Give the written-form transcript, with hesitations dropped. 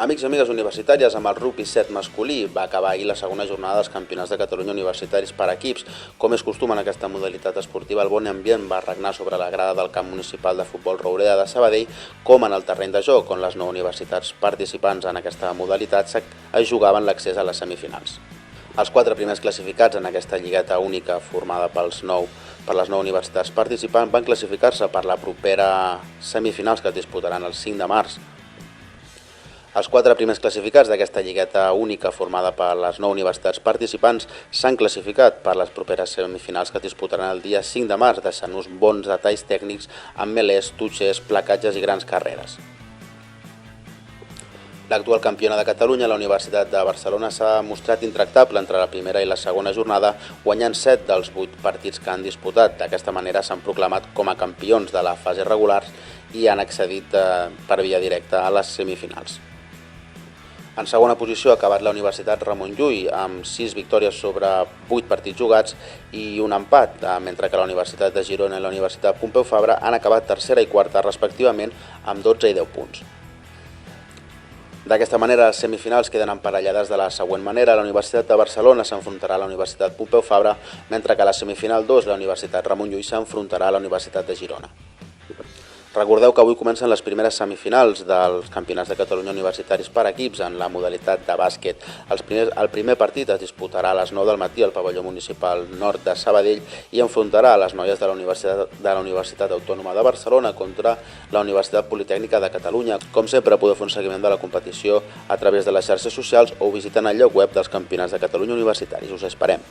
Amics i amigues universitàries, amb el rugby 7 masculí va acabar ahir la segona jornada dels Campionats de Catalunya universitaris per equips. Com és costum en aquesta modalitat esportiva, el bon ambient va regnar sobre la grada del camp municipal de futbol Roureda de Sabadell, com en el terreny de joc, on les 9 universitats participants en aquesta modalitat es jugaven l'accés a les semifinals. Els 4 primers classificats en aquesta lligueta única formada per les 9 universitats participants van classificar-se per la propera semifinals que es disputaran el 5 de març. Els 4 primers classificats d'aquesta lligueta única formada per les 9 universitats participants s'han classificat per les properes semifinals que es disputaran el dia 5 de març, deixant-nos bons detalls tècnics amb melers, tutxers, placatges i grans carreres. L'actual campiona de Catalunya, la Universitat de Barcelona, s'ha mostrat intractable entre la primera i la segona jornada, guanyant 7 dels 8 partits que han disputat. D'aquesta manera s'han proclamat com a campions de la fase regular i han accedit per via directa a les semifinals. En segona posició ha acabat la Universitat Ramon Llull amb 6 victòries sobre 8 partits jugats i un empat, mentre que la Universitat de Girona i la Universitat Pompeu Fabra han acabat tercera i quarta respectivament amb 12 i 10 punts. D'aquesta manera, les semifinals queden emparellades de la següent manera. La Universitat de Barcelona s'enfrontarà a la Universitat Pompeu Fabra, mentre que a la semifinal 2 la Universitat Ramon Llull s'enfrontarà a la Universitat de Girona. Recordeu que avui comencen les primeres semifinals dels Campionats de Catalunya universitaris per equips en la modalitat de bàsquet. El primer partit es disputarà a les 9 del matí al pavelló municipal nord de Sabadell i enfrontarà a les noies de la Universitat Autònoma de Barcelona contra la Universitat Politècnica de Catalunya. Com sempre, podeu fer un seguiment de la competició a través de les xarxes socials o visitant el lloc web dels Campionats de Catalunya universitaris. Us esperem!